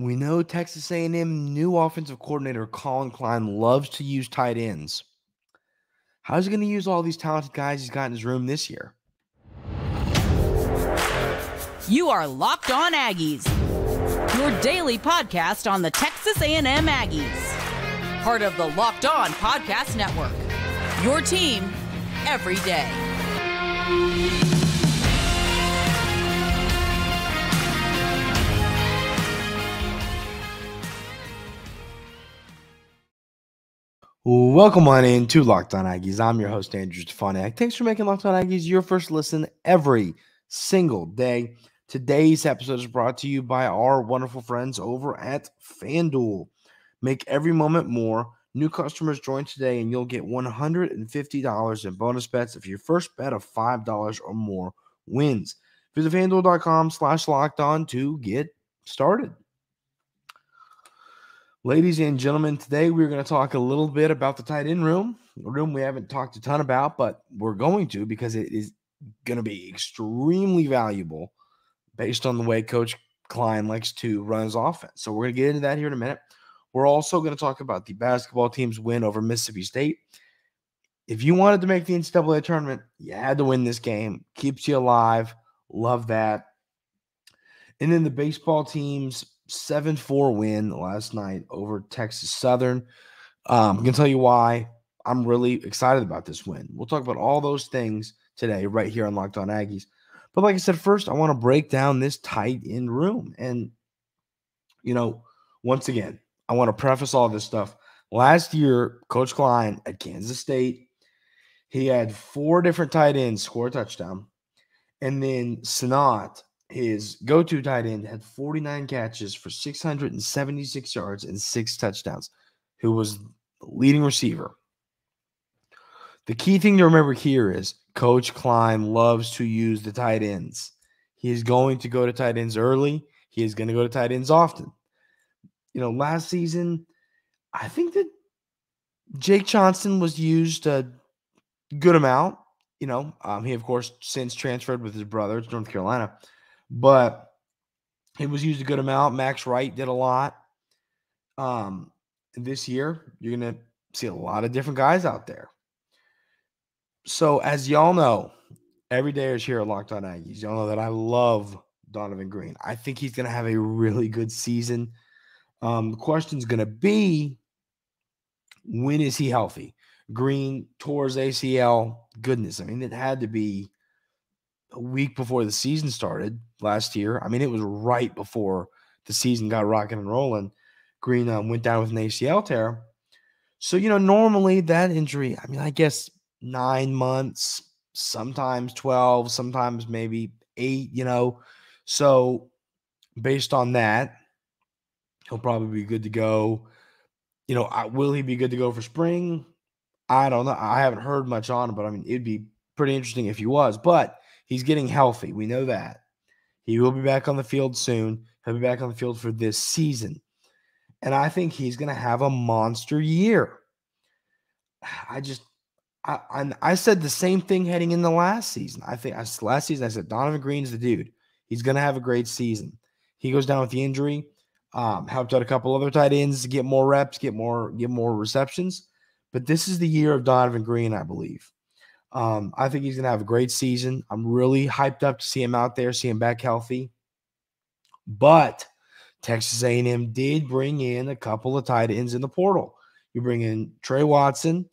We know Texas A&M new offensive coordinator Collin Klein loves to use tight ends. How's he going to use all these talented guys he's got in his room this year? You are Locked On Aggies, your daily podcast on the Texas A&M Aggies. Part of the Locked On Podcast Network, your team every day. Welcome on in to Locked On Aggies. I'm your host, Andrew Stefaniak. Thanks for making Locked On Aggies your first listen every single day. Today's episode is brought to you by our wonderful friends over at FanDuel. Make every moment more. New customers join today and you'll get $150 in bonus bets if your first bet of $5 or more wins. Visit FanDuel.com/lockedon to get started. Ladies and gentlemen, today we're going to talk a little bit about the tight end room, a room we haven't talked a ton about, but we're going to because it is going to be extremely valuable based on the way Coach Klein likes to run his offense. So we're going to get into that here in a minute. We're also going to talk about the basketball team's win over Mississippi State. If you wanted to make the NCAA tournament, you had to win this game. Keeps you alive. Love that. And then the baseball team's 7-4 win last night over Texas Southern. I'm going to tell you why I'm really excited about this win. We'll talk about all those things today right here on Locked On Aggies. But like I said, first, I want to break down this tight end room. And, once again, I want to preface all this stuff. Last year, Coach Klein at Kansas State, he had 4 different tight ends score a touchdown. And then Sanat, his go-to tight end, had 49 catches for 676 yards and 6 touchdowns, who was the leading receiver. The key thing to remember here is Coach Klein loves to use the tight ends. He is going to go to tight ends early. He is going to go to tight ends often. Last season, I think that Jake Johnston was used a good amount. He, of course, since transferred with his brother to North Carolina. But he was used a good amount. Max Wright did a lot. This year, you're going to see a lot of different guys out there. So, as y'all know, every day is here at Locked On Aggies. Y'all know that I love Donovan Green. I think he's going to have a really good season. The question's going to be, when is he healthy? Green tore his ACL. Goodness, it had to be a week before the season started last year. It was right before the season got rocking and rolling. Green went down with an ACL tear. So, normally that injury, I guess 9 months, sometimes 12, sometimes maybe 8, So, based on that, he'll probably be good to go. Will he be good to go for spring? I don't know. I haven't heard much on him, but it'd be pretty interesting if he was. But he's getting healthy. We know that. He will be back on the field soon. He'll be back on the field for this season. And I think he's going to have a monster year. I said the same thing heading into last season. Last season I said Donovan Green's the dude. He's going to have a great season. He goes down with the injury. Helped out a couple other tight ends to get more reps, get more receptions. But this is the year of Donovan Green, I believe. I think he's going to have a great season. I'm really hyped up to see him out there, see him back healthy. But Texas A&M did bring in a couple of tight ends in the portal. You bring in Trey Watson,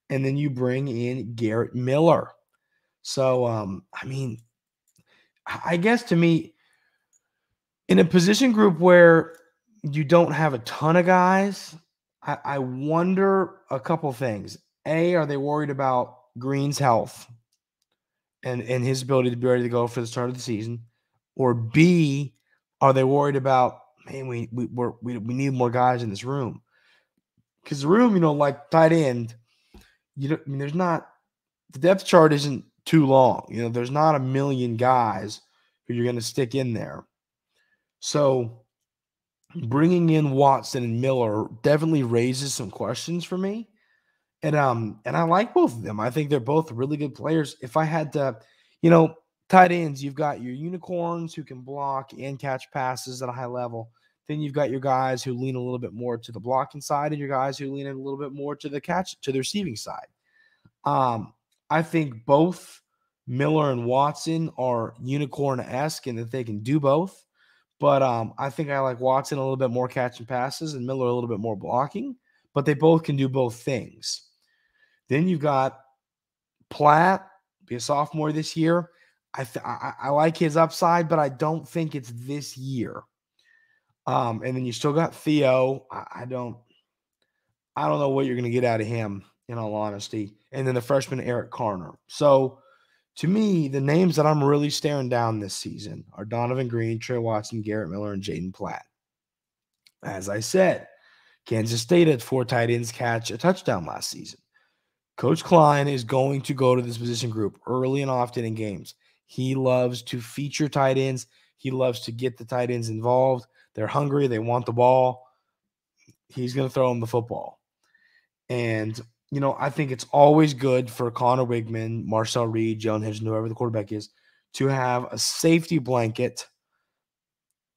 and then you bring in Garrett Miller. So, I guess to me, in a position group where you don't have a ton of guys, I wonder a couple things. A, are they worried about Green's health and his ability to be ready to go for the start of the season? Or B, are they worried about, man, we need more guys in this room? Because the room, like tight end, there's not, the depth chart isn't too long. There's not a million guys who you're going to stick in there. So bringing in Watson and Miller definitely raises some questions for me. And I like both of them. I think they're both really good players. If I had to, tight ends, you've got your unicorns who can block and catch passes at a high level. Then you've got your guys who lean a little bit more to the blocking side and your guys who lean a little bit more to the receiving side. I think both Miller and Watson are unicorn-esque in that they can do both. But I think I like Watson a little bit more catching passes and Miller a little bit more blocking. But they both can do both things. Then you've got Platt, be a sophomore this year. I like his upside, but I don't think it's this year. And then you still got Theo. I don't know what you're going to get out of him, in all honesty. And then the freshman Eric Carner. So to me, the names that I'm really staring down this season are Donovan Green, Trey Watson, Garrett Miller, and Jaden Platt. As I said, Kansas State had 4 tight ends catch a touchdown last season. Coach Klein is going to go to this position group early and often in games. He loves to feature tight ends. He loves to get the tight ends involved. They're hungry. They want the ball. He's going to throw them the football. And, I think it's always good for Connor Wigman, Marcel Reed, Joan Hitchens, whoever the quarterback is, to have a safety blanket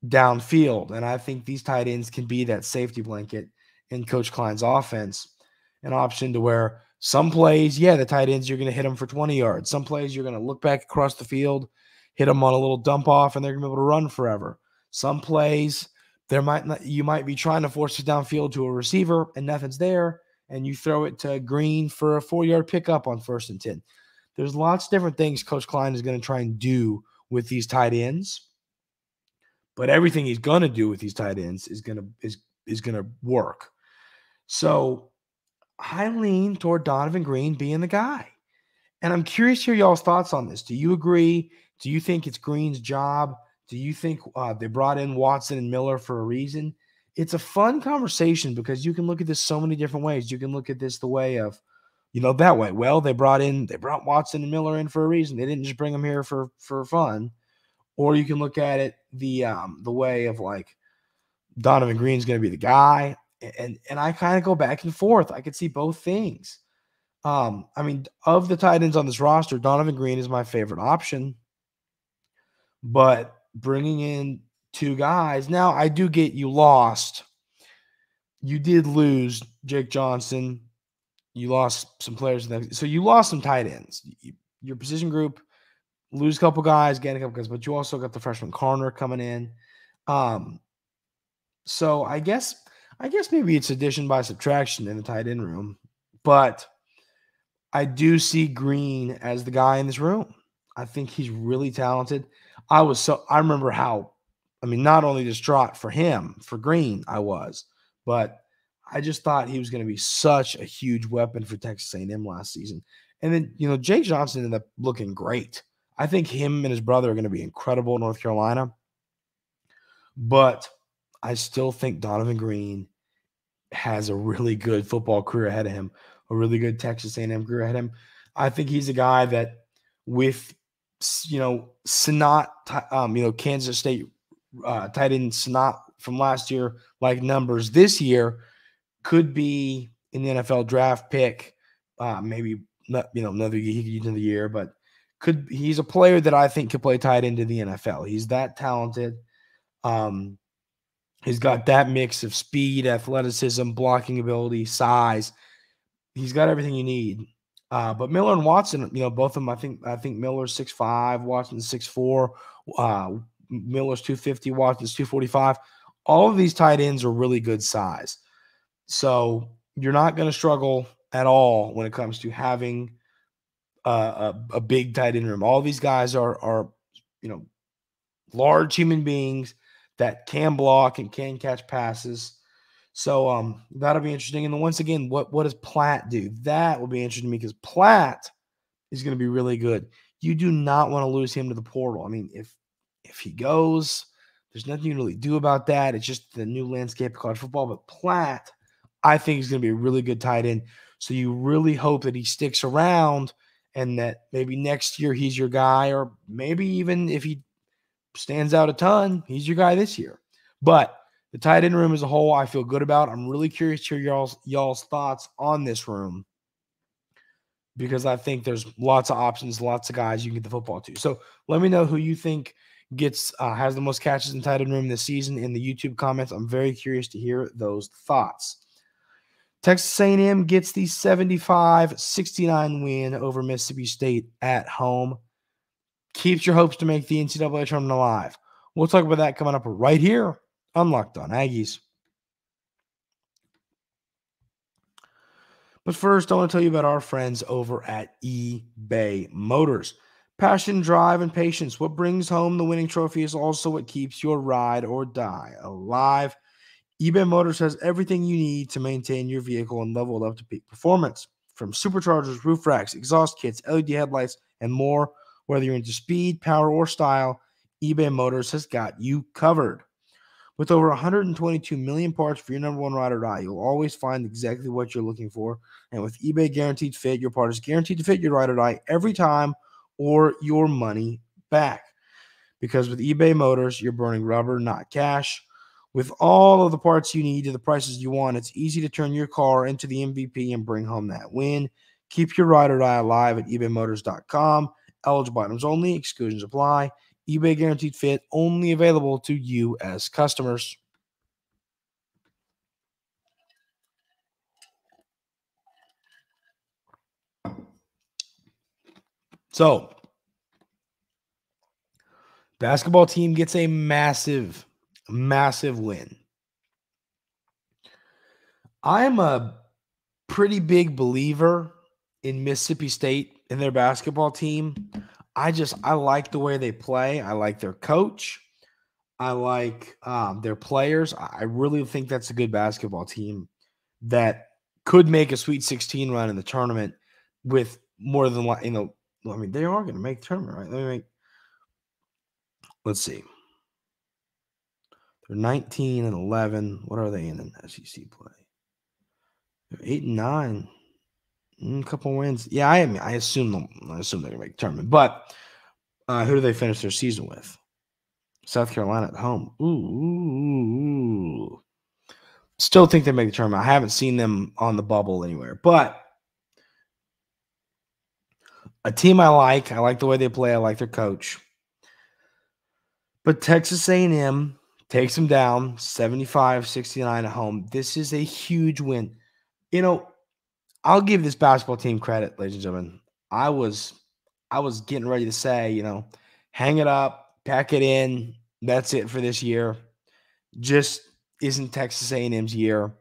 downfield. And I think these tight ends can be that safety blanket in Coach Klein's offense. An option to where some plays, the tight ends, you're going to hit them for 20 yards. Some plays, you're going to look back across the field, hit them on a little dump off, and they're going to be able to run forever. Some plays, you might be trying to force it downfield to a receiver, and nothing's there, and you throw it to Green for a 4-yard pickup on 1st and 10. There's lots of different things Coach Klein is going to try and do with these tight ends, but everything he's going to do with these tight ends is going to work. So I lean toward Donovan Green being the guy. And I'm curious to hear y'all's thoughts on this. Do you agree? Do you think it's Green's job? Do you think they brought in Watson and Miller for a reason? It's a fun conversation because you can look at this so many different ways. You can look at this the way of, that way. Well, they brought Watson and Miller in for a reason. They didn't just bring them here for fun. Or you can look at it the way of like Donovan Green's going to be the guy. And I kind of go back and forth. I could see both things. Of the tight ends on this roster, Donovan Green is my favorite option. But bringing in 2 guys, now I do get you lost. You did lose Jake Johnson. You lost some players. So you lost some tight ends. Your position group, lose a couple guys, gain a couple guys, but you also got the freshman Carner coming in. So I guess maybe it's addition by subtraction in the tight end room, but I do see Green as the guy in this room. I think he's really talented. I remember how, not only distraught for Green I was, but I just thought he was going to be such a huge weapon for Texas A&M last season. And then, Jake Johnson ended up looking great. I think him and his brother are going to be incredible in North Carolina, but I still think Donovan Green has a really good football career ahead of him, a really good Texas A&M career ahead of him. I think he's a guy that with, Snot, Kansas State tight end Snot from last year, like numbers this year, could be in the NFL draft pick, maybe not, another year, but he's a player that I think could play tight end in the NFL. He's that talented. He's got that mix of speed, athleticism, blocking ability, size. He's got everything you need. But Miller and Watson, both of them, I think Miller's 6'5", Watson's 6'4", Miller's 250, Watson's 245. All of these tight ends are really good size. So you're not going to struggle at all when it comes to having a big tight end room. All these guys are large human beings that can block and can catch passes. So that'll be interesting. And then once again, what does Platt do? That will be interesting to me because Platt is going to be really good. You do not want to lose him to the portal. If he goes, there's nothing you can really do about that. It's just the new landscape of college football. But Platt, I think, is going to be a really good tight end. So you really hope that he sticks around and that maybe next year he's your guy, or maybe even if he stands out a ton, he's your guy this year. But the tight end room as a whole, I feel good about. I'm really curious to hear y'all's thoughts on this room because I think there's lots of options, lots of guys you can get the football to. So let me know who you think has the most catches in tight end room this season in the YouTube comments. I'm very curious to hear those thoughts. Texas A&M gets the 75-69 win over Mississippi State at home. Keeps your hopes to make the NCAA tournament alive. We'll talk about that coming up right here on Locked On Aggies. But first, I want to tell you about our friends over at eBay Motors. Passion, drive, and patience. What brings home the winning trophy is also what keeps your ride or die alive. eBay Motors has everything you need to maintain your vehicle and level it up to peak performance. From superchargers, roof racks, exhaust kits, LED headlights, and more. Whether you're into speed, power, or style, eBay Motors has got you covered. With over 122 million parts for your number one ride or die, you'll always find exactly what you're looking for. And with eBay Guaranteed Fit, your part is guaranteed to fit your ride or die every time or your money back. Because with eBay Motors, you're burning rubber, not cash. With all of the parts you need to the prices you want, it's easy to turn your car into the MVP and bring home that win. Keep your ride or die alive at ebaymotors.com. Eligible items only. Exclusions apply. eBay Guaranteed Fit only available to U.S. customers. So, basketball team gets a massive win. I am a pretty big believer in Mississippi State and their basketball team. I like the way they play. I like their coach. I like their players. I really think that's a good basketball team that could make a Sweet 16 run in the tournament with more than, I mean, they are going to make the tournament, right? Let's see. They're 19-11. What are they in SEC play? They're 8-9. A couple wins. Yeah, I assume they're going to make the tournament. But who do they finish their season with? South Carolina at home. Ooh. Still think they make the tournament. I haven't seen them on the bubble anywhere. But a team I like the way they play. I like their coach. But Texas A&M takes them down 75-69 at home. This is a huge win. I'll give this basketball team credit, ladies and gentlemen. I was getting ready to say, hang it up, pack it in. That's it for this year. Just isn't Texas A&M's year.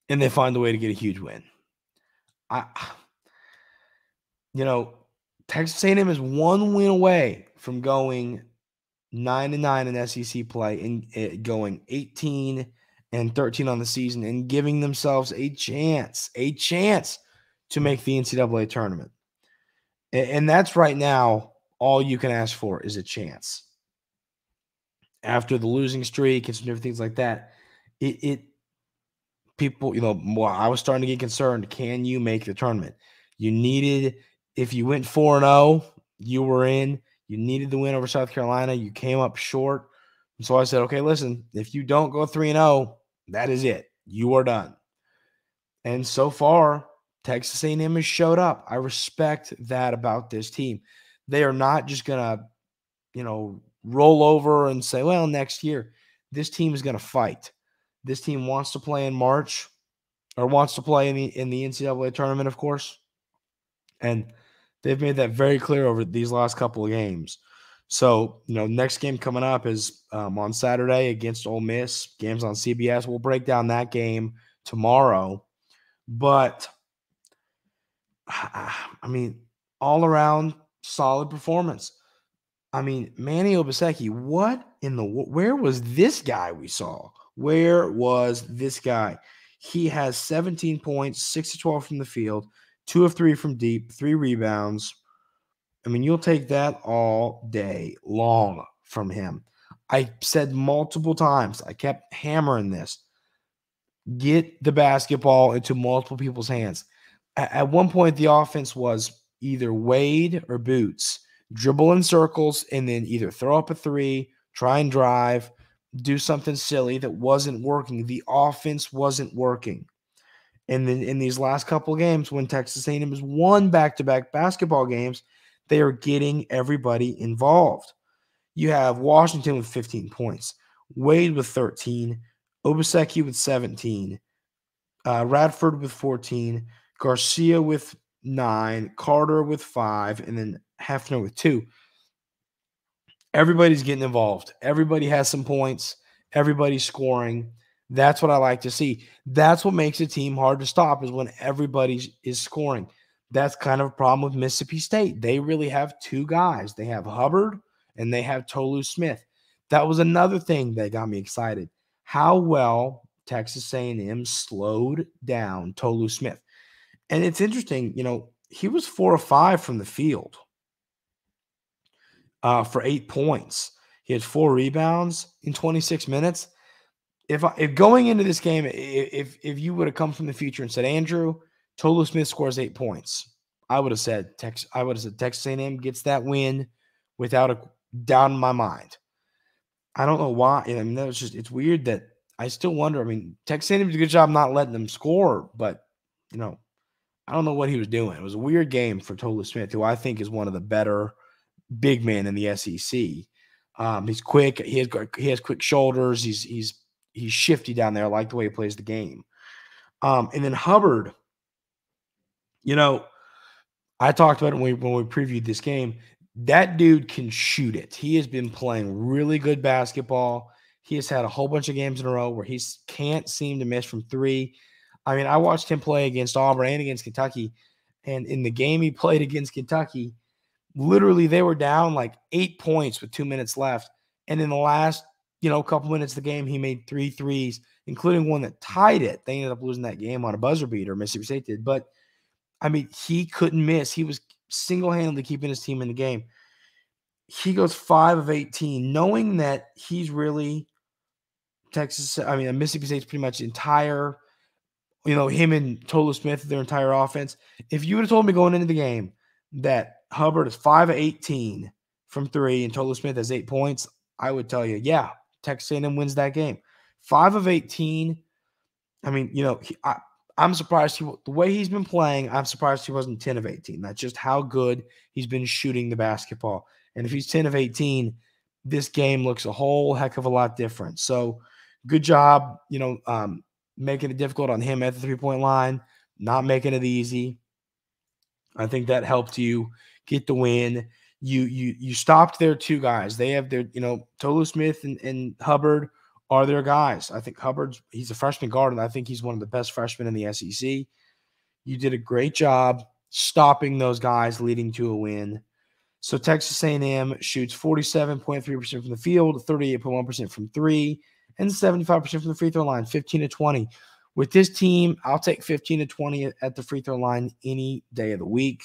And they find a way to get a huge win. Texas A&M is one win away from going 9-9 in SEC play and going 18-13 on the season and giving themselves a chance to make the NCAA tournament. And that's right now all you can ask for is a chance. After the losing streak and some different things like that, people, I was starting to get concerned. Can you make the tournament? If you went 4-0, you were in. You needed the win over South Carolina. You came up short. And so I said, okay, listen, if you don't go 3-0, that is it. You are done. And so far, Texas A&M has showed up. I respect that about this team. They are not just going to, roll over and say, well, next year. This team is going to fight. This team wants to play in March or wants to play in the NCAA tournament, of course. And they've made that very clear over these last couple of games. So, next game coming up is on Saturday against Ole Miss. Game's on CBS. We'll break down that game tomorrow. But, all around solid performance. Manny Obaseki, where was this guy we saw? Where was this guy? He has 17 points, 6 of 12 from the field, 2 of 3 from deep, 3 rebounds. You'll take that all day long from him. I said multiple times, I kept hammering this. Get the basketball into multiple people's hands. At one point, the offense was either Wade or Boots. Dribble in circles and then either throw up a 3, try and drive, do something silly that wasn't working. The offense wasn't working. And then in these last couple of games, when Texas A&M has won back-to-back basketball games, They are getting everybody involved. You have Washington with 15 points, Wade with 13, Obaseki with 17, Radford with 14, Garcia with 9, Carter with 5, and then Hefner with 2. Everybody's getting involved. Everybody has some points. Everybody's scoring. That's what I like to see. That's what makes a team hard to stop, is when everybody is scoring. That's kind of a problem with Mississippi State. They really have 2 guys. They have Hubbard and they have Tolu Smith. That was another thing that got me excited. How well Texas A&M slowed down Tolu Smith. And it's interesting, he was 4 of 5 from the field for 8 points. He had 4 rebounds in 26 minutes. If going into this game, if you would have come from the future and said, Andrew, Tolu Smith scores 8 points, I would have said Texas A&M gets that win without a doubt in my mind. I don't know why. I mean, it's weird that I still wonder. I mean, Texas A&M did a good job not letting them score, but I don't know what he was doing. It was a weird game for Tolu Smith, who I think is one of the better big men in the SEC. He's quick. He has quick shoulders. He's shifty down there. I like the way he plays the game. And then Hubbard, I talked about it when we previewed this game. That dude can shoot it. He has been playing really good basketball. He has had a whole bunch of games in a row where he can't seem to miss from 3. I mean, I watched him play against Auburn and against Kentucky, and in the game he played against Kentucky, literally they were down like 8 points with 2 minutes left, and in the last couple minutes of the game, he made 3 threes, including one that tied it. They ended up losing that game on a buzzer beater, Mississippi State did. But, I mean, he couldn't miss. He was single-handedly keeping his team in the game. He goes 5 of 18, knowing that he's really Mississippi State's pretty much entire, him and Tolu Smith, their entire offense. If you would have told me going into the game that Hubbard is 5 of 18 from 3 and Tolu Smith has 8 points, I would tell you, yeah, Texas A&M wins that game. 5 of 18. I mean, I'm surprised the way he's been playing, I'm surprised he wasn't 10 of 18. That's just how good he's been shooting the basketball. And if he's 10 of 18, this game looks a whole heck of a lot different. So good job, making it difficult on him at the 3-point line, not making it easy. I think that helped you get the win. You stopped their 2 guys. They have their, Tolu Smith and Hubbard are their guys. I think he's a freshman guard, and I think he's one of the best freshmen in the SEC. You did a great job stopping those guys, leading to a win. So Texas A&M shoots 47.3% from the field, 38.1% from 3, and 75% from the free throw line, 15 to 20. With this team, I'll take 15 to 20 at the free throw line any day of the week.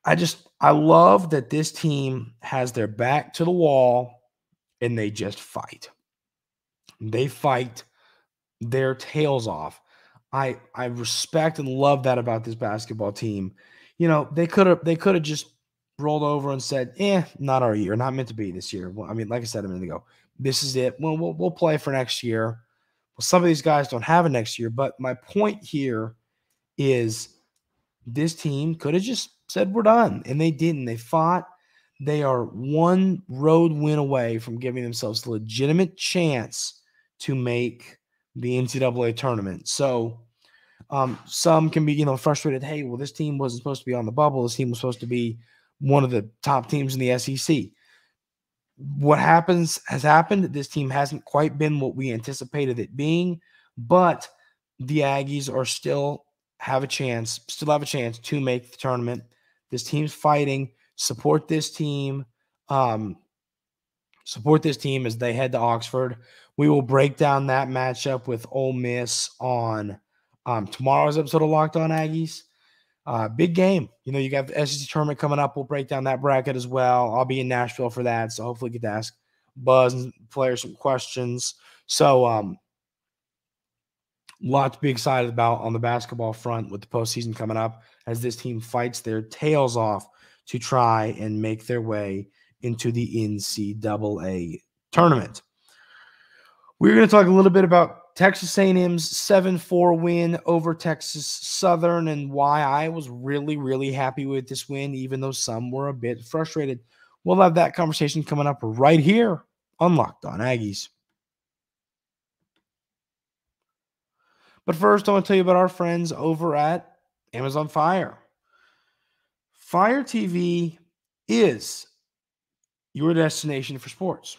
I love that this team has their back to the wall and they just fight. They fight their tails off. I respect and love that about this basketball team. They could have just rolled over and said, not our year, not meant to be this year. Well, I mean, like I said a minute ago, this is it. Well, we'll play for next year. Well, some of these guys don't have it next year, but my point here is this team could have just said we're done, and they didn't. They fought. They are one road win away from giving themselves a legitimate chance to make the NCAA tournament. So some can be, frustrated. Hey, well, this team wasn't supposed to be on the bubble. This team was supposed to be one of the top teams in the SEC. What has happened. This team hasn't quite been what we anticipated it being, but the Aggies are still have a chance to make the tournament. This team's fighting. Support this team. Support this team as they head to Oxford. We will break down that matchup with Ole Miss on tomorrow's episode of Locked On Aggies. Big game. You got the SEC tournament coming up. We'll break down that bracket as well. I'll be in Nashville for that, so hopefully get to ask Buzz and players some questions. So lot to be excited about on the basketball front with the postseason coming up as this team fights their tails off to try and make their way into the NCAA tournament. We're going to talk a little bit about Texas A&M's 7-4 win over Texas Southern, and why I was really, really happy with this win, even though some were a bit frustrated. We'll have that conversation coming up right here on Locked On Aggies. But first, I want to tell you about our friends over at Amazon Fire. Fire TV is your destination for sports.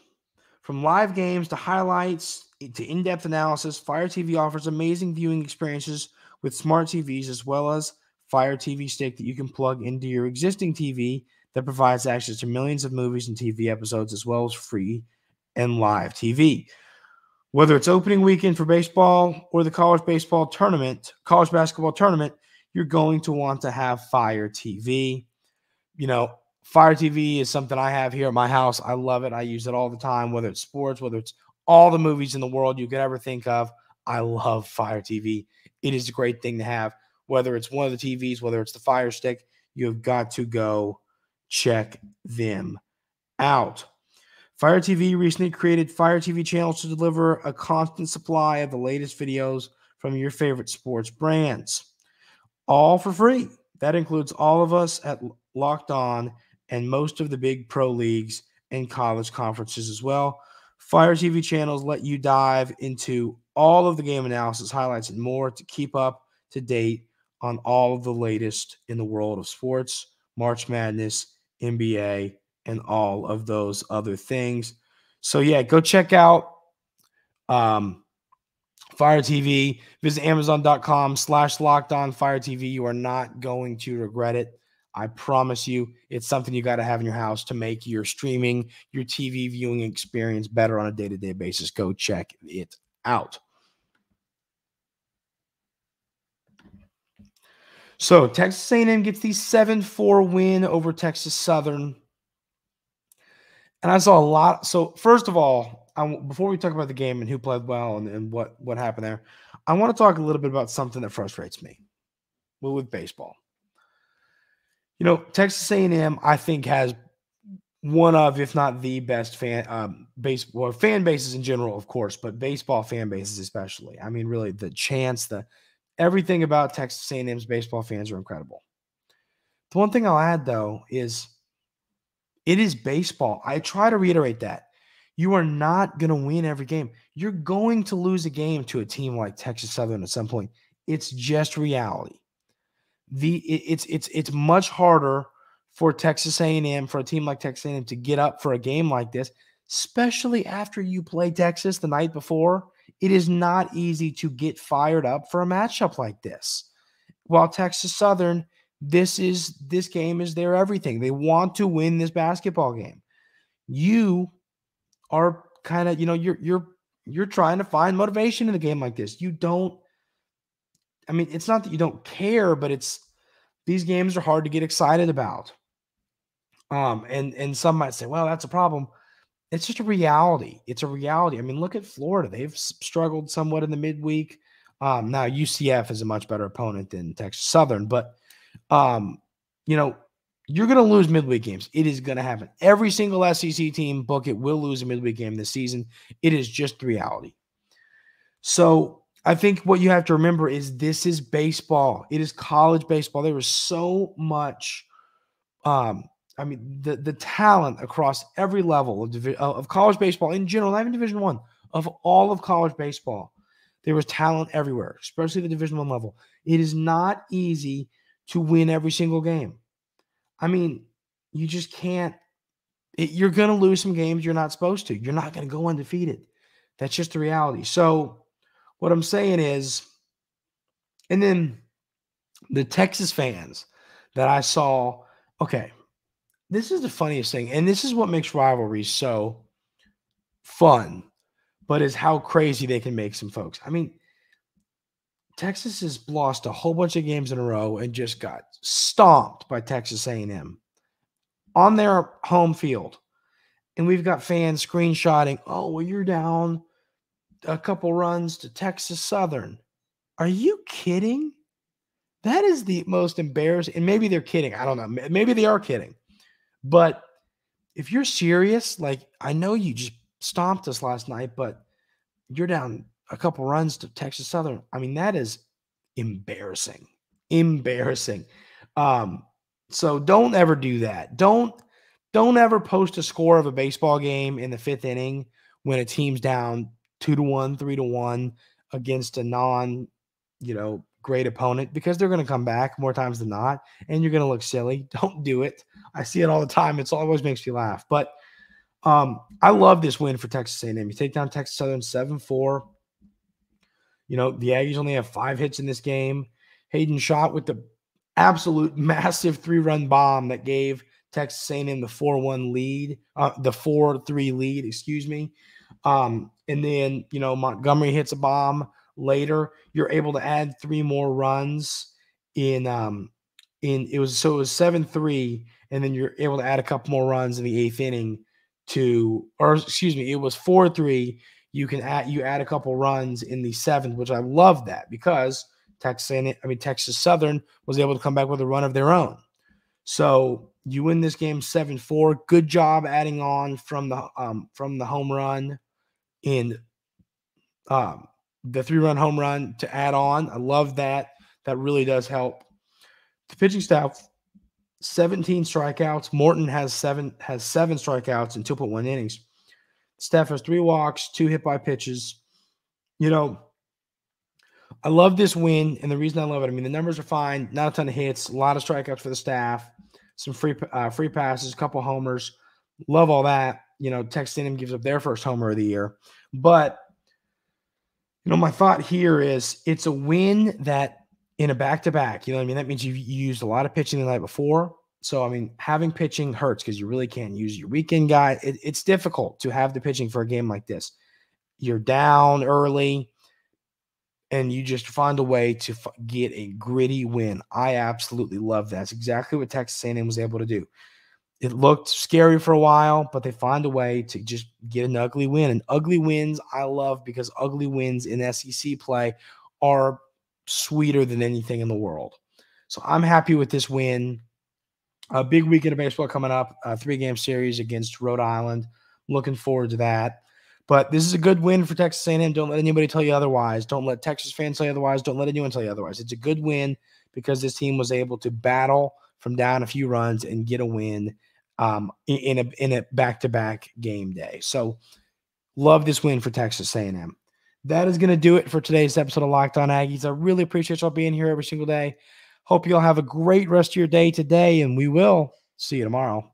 From live games to highlights to in-depth analysis, Fire TV offers amazing viewing experiences with smart TVs, as well as Fire TV Stick that you can plug into your existing TV that provides access to millions of movies and TV episodes, as well as free and live TV. Whether it's opening weekend for baseball or the college basketball tournament, you're going to want to have Fire TV. You know, Fire TV is something I have here at my house. I love it. I use it all the time, whether it's sports, whether it's all the movies in the world you could ever think of. I love Fire TV. It is a great thing to have. Whether it's one of the TVs, whether it's the Fire Stick, you've got to go check them out. Fire TV recently created Fire TV channels to deliver a constant supply of the latest videos from your favorite sports brands, all for free. That includes all of us at Locked On and most of the big pro leagues and college conferences as well. Fire TV channels let you dive into all of the game analysis, highlights, and more to keep up to date on all of the latest in the world of sports, March Madness, NBA, and all of those other things. So yeah, go check out Fire TV. Visit Amazon.com/LockedOnFireTV. You are not going to regret it. I promise you, it's something you got to have in your house to make your streaming, your TV viewing experience better on a day-to-day basis. Go check it out. So Texas A&M gets the 7-4 win over Texas Southern. And I saw a lot. So first of all, before we talk about the game and who played well and what happened there, I want to talk a little bit about something that frustrates me with baseball. You know, Texas A&M, I think, has one of, if not the best fan bases in general, of course, but baseball fan bases especially. I mean, really, everything about Texas A&M's baseball fans are incredible. The one thing I'll add, though, is it is baseball. I try to reiterate that. You are not going to win every game. You're going to lose a game to a team like Texas Southern at some point. It's just reality. It's much harder for Texas A&M, for a team like Texas A&M, to get up for a game like this, especially after you play Texas the night before. It is not easy to get fired up for a matchup like this. While Texas Southern, this game is their everything. They want to win this basketball game. You are kind of, you're trying to find motivation in a game like this. It's not that you don't care, but these games are hard to get excited about. And some might say, well, that's a problem. It's just a reality. It's a reality. I mean, look at Florida. They've struggled somewhat in the midweek. Now UCF is a much better opponent than Texas Southern, but you're going to lose midweek games. It is going to happen. Every single SEC team, book it, will lose a midweek game this season. It is just the reality. So I think what you have to remember is this is baseball. It is college baseball. There is so much, the talent across every level of college baseball in general, not even Division I, of all of college baseball. There was talent everywhere, especially the Division I level. It is not easy to win every single game. I mean, you just can't. You're going to lose some games you're not supposed to. You're not going to go undefeated. That's just the reality. So what I'm saying is, and then the Texas fans that I saw, okay, this is the funniest thing, and this is what makes rivalries so fun, but is how crazy they can make some folks. I mean, Texas has lost a whole bunch of games in a row and just got stomped by Texas A&M on their home field. And we've got fans screenshotting, oh, well, you're down a couple runs to Texas Southern. Are you kidding? That is the most embarrassing. And maybe they're kidding. I don't know. Maybe they are kidding. But if you're serious, like, I know you just stomped us last night, but you're down a couple runs to Texas Southern. I mean, that is embarrassing. Embarrassing. So don't ever do that. Don't ever post a score of a baseball game in the 5th inning when a team's down 2-1, 3-1 against a great opponent, because they're going to come back more times than not, and you're going to look silly. Don't do it. I see it all the time. It always makes me laugh. But I love this win for Texas A&M. You take down Texas Southern 7-4. The Aggies only have 5 hits in this game. Hayden shot with the absolute massive 3-run bomb that gave Texas A&M the 4-1 lead, the 4-3 lead, excuse me. And then, Montgomery hits a bomb later. You're able to add 3 more runs it was 7-3, and then you're able to add a couple more runs in the 8th inning it was 4-3. You add a couple runs in the 7th, which I love that, because Texas Southern was able to come back with a run of their own. So you win this game 7-4. Good job adding on from the home run in the 3-run home run to add on. I love that. That really does help. The pitching staff, 17 strikeouts. Morton has 7 strikeouts in 2.1 innings. Staff has 3 walks, 2 hit by pitches. I love this win, and the reason I love it, the numbers are fine. Not a ton of hits, a lot of strikeouts for the staff, some free passes, a couple homers. Love all that. Texas A&M gives up their first homer of the year. But, my thought here is it's a win that in a back-to-back, that means you used a lot of pitching the night before. So, having pitching hurts because you really can't use your weekend guy. It's difficult to have the pitching for a game like this. You're down early, and you just find a way to get a gritty win. I absolutely love that. That's exactly what Texas A&M was able to do. It looked scary for a while, but they find a way to just get an ugly win. And ugly wins I love, because ugly wins in SEC play are sweeter than anything in the world. So I'm happy with this win. A big weekend of baseball coming up, a 3-game series against Rhode Island. Looking forward to that. But this is a good win for Texas A&M. Don't let anybody tell you otherwise. Don't let Texas fans tell you otherwise. Don't let anyone tell you otherwise. It's a good win because this team was able to battle from down a few runs and get a win in a back-to-back game day. So love this win for Texas A&M. That is going to do it for today's episode of Locked On Aggies. I really appreciate y'all being here every single day. Hope y'all have a great rest of your day today, and we will see you tomorrow.